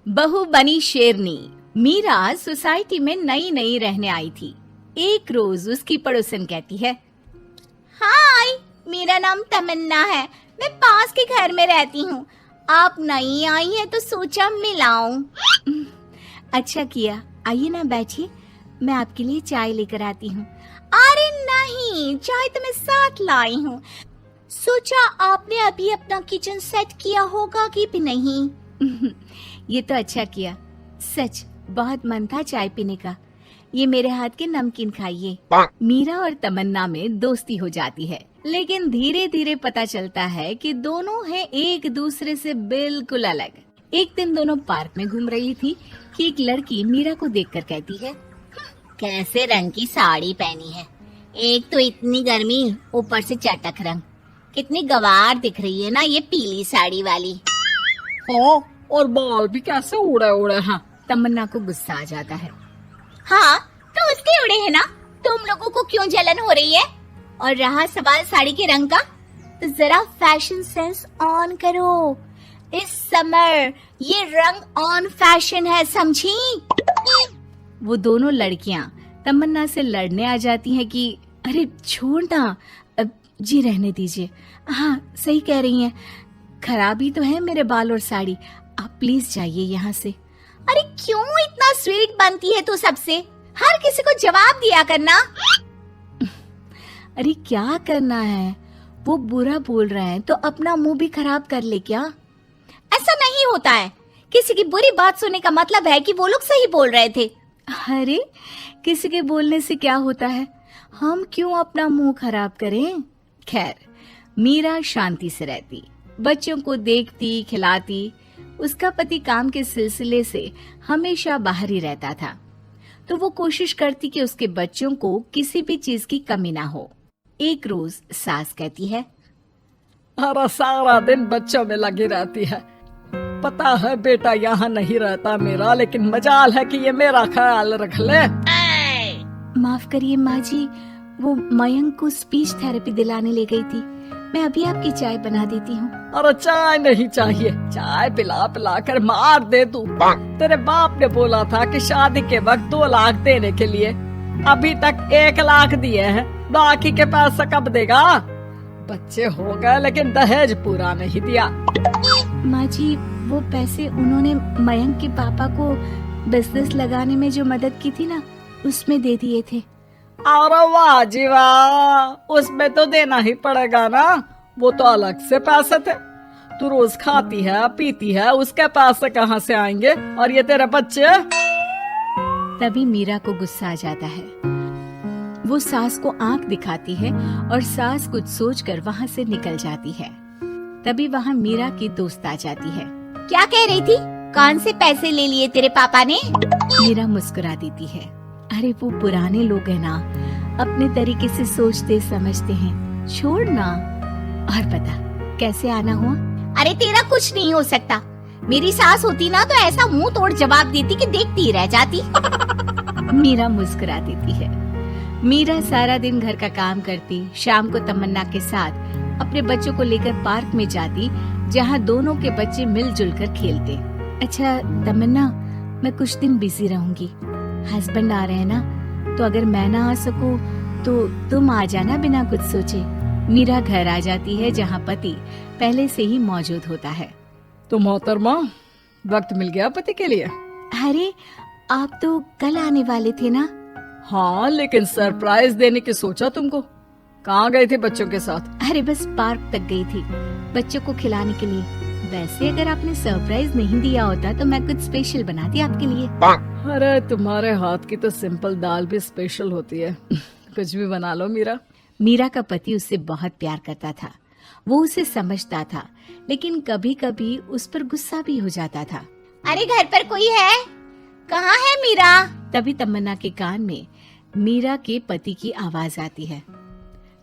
बहू बनी शेरनी। मीरा सोसाइटी में नई नई रहने आई थी। एक रोज उसकी पड़ोसन कहती है, हाय, मेरा नाम तमन्ना है, मैं पास के घर में रहती हूँ। आप नई आई हैं तो सोचा मिलाऊं। अच्छा किया, आइए ना बैठिए, मैं आपके लिए चाय लेकर आती हूँ। अरे नहीं, चाय तो मैं साथ लाई हूँ। सोचा आपने अभी अपना किचन सेट किया होगा कि भी नहीं। ये तो अच्छा किया, सच बहुत मन था चाय पीने का। ये मेरे हाथ के नमकीन खाइए। मीरा और तमन्ना में दोस्ती हो जाती है, लेकिन धीरे धीरे पता चलता है कि दोनों हैं एक दूसरे से बिल्कुल अलग। एक दिन दोनों पार्क में घूम रही थी कि एक लड़की मीरा को देखकर कहती है, कैसे रंग की साड़ी पहनी है, एक तो इतनी गर्मी, ऊपर से चटक रंग, कितनी गवार दिख रही है ना ये पीली साड़ी वाली। हाँ, और बाल भी कैसे उड़े उड़े हैं। तमन्ना को गुस्सा आ जाता है। हाँ, तो उसके उड़े हैं ना, तुम लोगों को क्यों जलन हो रही है? और रहा सवाल साड़ी के रंग का, तो जरा फैशन सेंस ऑन करो। इस समर ये रंग ऑन फैशन है, समझी? वो दोनों लड़कियां तमन्ना से लड़ने आ जाती हैं कि अरे छोड़ ना, जी रहने दीजिए। हाँ, सही कह रही हैं, खराब ही तो है मेरे बाल और साड़ी, आप प्लीज जाइए यहाँ से। अरे क्यों इतना स्वीट बनती है तू सबसे? हर किसी को जवाब दिया करना। अरे क्या करना है, वो बुरा बोल रहे हैं तो अपना मुंह भी खराब कर ले क्या? ऐसा नहीं होता है, किसी की बुरी बात सुनने का मतलब है कि वो लोग सही बोल रहे थे। अरे किसी के बोलने से क्या होता है, हम क्यों अपना मुंह खराब करें? खैर, मीरा शांति से रहती, बच्चों को देखती खिलाती। उसका पति काम के सिलसिले से हमेशा बाहर ही रहता था, तो वो कोशिश करती कि उसके बच्चों को किसी भी चीज की कमी ना हो। एक रोज सास कहती है, अरे सारा दिन बच्चों में लगी रहती है। पता है बेटा यहाँ नहीं रहता मेरा, लेकिन मजाल है कि ये मेरा ख्याल रख ले। माफ करिए माँ जी, वो मयंक को स्पीच थेरेपी दिलाने ले गई थी, मैं अभी आपकी चाय बना देती हूँ। अरे चाय नहीं चाहिए, चाय पिला पिला कर मार दे तू। तेरे बाप ने बोला था कि शादी के वक्त 2 लाख देने के लिए, अभी तक 1 लाख दिए हैं, बाकी के पैसा कब देगा? बच्चे हो गए लेकिन दहेज पूरा नहीं दिया। माँ जी, वो पैसे उन्होंने मयंक के पापा को बिजनेस लगाने में जो मदद की थी ना, उसमें दे दिए थे। अरे वाह जी वाह, उसमें तो देना ही पड़ेगा ना, वो तो अलग से पैसे थे। तू रोज खाती है पीती है, उसके पैसे कहाँ से आएंगे? और ये तेरे बच्चे। तभी मीरा को गुस्सा आ जाता है। वो सास को आंख दिखाती है और सास कुछ सोचकर वहाँ से निकल जाती है। तभी वहाँ मीरा की दोस्त आ जाती है। क्या कह रही थी? कौन से पैसे ले लिए तेरे पापा ने? मीरा मुस्कुरा देती है। अरे वो पुराने लोग हैं ना, अपने तरीके से सोचते समझते हैं, छोड़ ना। और बता कैसे आना हुआ? अरे तेरा कुछ नहीं हो सकता, मेरी सास होती ना तो ऐसा मुंह तोड़ जवाब देती कि देखती ही रह जाती। मीरा मुस्कुरा देती है। मीरा सारा दिन घर का काम करती, शाम को तमन्ना के साथ अपने बच्चों को लेकर पार्क में जाती, जहाँ दोनों के बच्चे मिलजुल कर खेलते। अच्छा तमन्ना, मैं कुछ दिन बिजी रहूंगी, हस्बैंड आ रहे हैं ना, तो अगर मैं ना आ सकूं तो तुम आ जाना बिना कुछ सोचे। मीरा घर आ जाती है जहाँ पति पहले से ही मौजूद होता है। तो मोहतरमा, वक्त मिल गया पति के लिए? अरे आप तो कल आने वाले थे ना? हाँ, लेकिन सरप्राइज देने की सोचा तुमको। कहाँ गए थे बच्चों के साथ? अरे बस पार्क तक गई थी, बच्चों को खिलाने के लिए। वैसे अगर आपने सरप्राइज नहीं दिया होता तो मैं कुछ स्पेशल बनाती आपके लिए। अरे तुम्हारे हाथ की तो सिंपल दाल भी स्पेशल होती है। कुछ भी बना लो मीरा। मीरा का पति उससे बहुत प्यार करता था, वो उसे समझता था, लेकिन कभी कभी उस पर गुस्सा भी हो जाता था। अरे घर पर कोई है? कहाँ है मीरा? तभी तमन्ना के कान में मीरा के पति की आवाज आती है।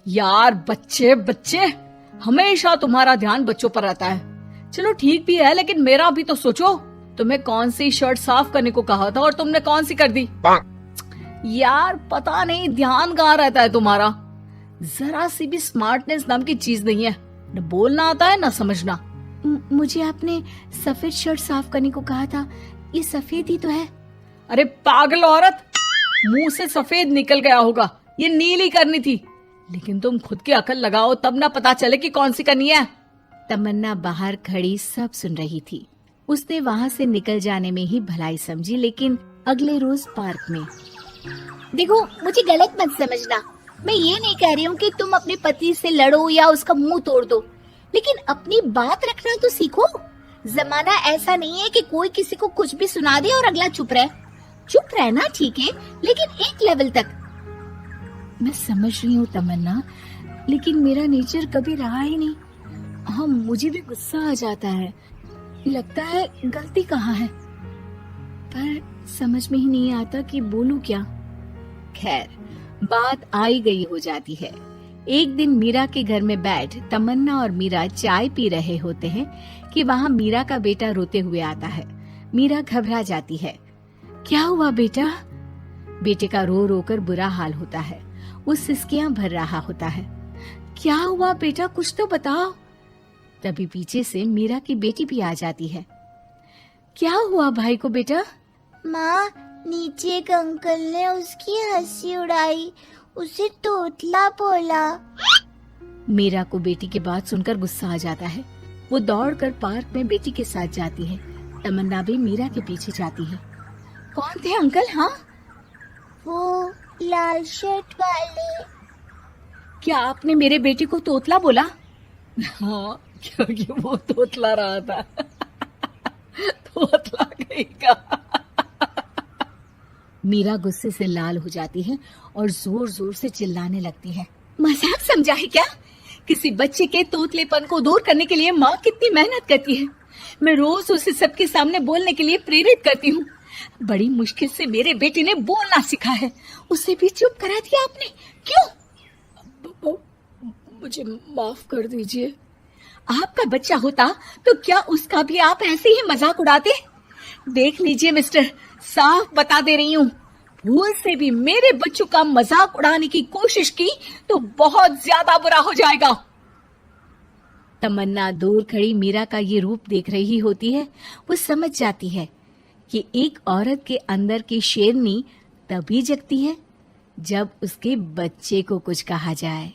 यार बच्चे बच्चे, हमेशा तुम्हारा ध्यान बच्चों पर रहता है। चलो ठीक भी है, लेकिन मेरा भी तो सोचो। तुम्हें कौन सी शर्ट साफ करने को कहा था और तुमने कौन सी कर दी? यार पता नहीं ध्यान कहाँ रहता है तुम्हारा। जरा सी भी स्मार्टनेस नाम की चीज नहीं है, न बोलना आता है न समझना। मुझे आपने सफेद शर्ट साफ करने को कहा था, ये सफेद ही तो है। अरे पागल औरत, मुंह से सफेद निकल गया होगा, ये नीली करनी थी। लेकिन तुम खुद की अकल लगाओ तब ना पता चले कि कौन सी करनी है। तमन्ना बाहर खड़ी सब सुन रही थी। उसने वहाँ से निकल जाने में ही भलाई समझी, लेकिन अगले रोज पार्क में। देखो, मुझे गलत मत समझना, मैं ये नहीं कह रही हूँ कि तुम अपने पति से लड़ो या उसका मुंह तोड़ दो, लेकिन अपनी बात रखना तो सीखो। जमाना ऐसा नहीं है कि कोई किसी को कुछ भी सुना दे और अगला चुप रहे। चुप रहना ठीक है, लेकिन एक लेवल तक। मैं समझ रही हूँ तमन्ना, लेकिन मेरा नेचर कभी रहा ही नहीं। हाँ, मुझे भी गुस्सा आ जाता है, लगता है गलती कहाँ है, पर समझ में ही नहीं आता कि बोलूं क्या। खैर, बात आई गई हो जाती है। एक दिन मीरा के घर में बैठ तमन्ना और मीरा चाय पी रहे होते हैं कि वहाँ मीरा का बेटा रोते हुए आता है। मीरा घबरा जाती है। क्या हुआ बेटा? बेटे का रो रो कर बुरा हाल होता है, वो सिसकियां भर रहा होता है। क्या हुआ बेटा, कुछ तो बताओ। तभी पीछे से मीरा की बेटी भी आ जाती है। क्या हुआ भाई को बेटा? माँ, नीचे एक अंकल ने उसकी हंसी उड़ाई, उसे तोतला बोला। मीरा को बेटी की बात सुनकर गुस्सा आ जाता है। वो दौड़कर पार्क में बेटी के साथ जाती है। तमन्ना भी मीरा के पीछे जाती है। कौन थे अंकल? हाँ, वो लाल शर्ट वाले। क्या आपने मेरे बेटे को तोतला बोला? हाँ, क्योंकि वो तोतला रहा था। तोतला कहेगा। मीरा गुस्से से लाल हो जाती है और जोर जोर से चिल्लाने लगती है। मजाक समझा है क्या? किसी बच्चे के तोतलेपन को दूर करने के लिए माँ कितनी मेहनत करती है। मैं रोज उसे सबके सामने बोलने के लिए प्रेरित करती हूँ। बड़ी मुश्किल से मेरे बेटे ने बोलना सीखा है, उसे भी चुप करा दिया आपने। क्यों? मुझे माफ कर दीजिए। आपका बच्चा होता तो क्या उसका भी आप ऐसे ही मजाक उड़ाते? देख लीजिए मिस्टर, साफ बता दे रही हूँ, भूल से भी मेरे बच्चों का मजाक उड़ाने की कोशिश की तो बहुत ज्यादा बुरा हो जाएगा। तमन्ना दूर खड़ी मीरा का ये रूप देख रही होती है। वो समझ जाती है कि एक औरत के अंदर की शेरनी तभी जगती है जब उसके बच्चे को कुछ कहा जाए।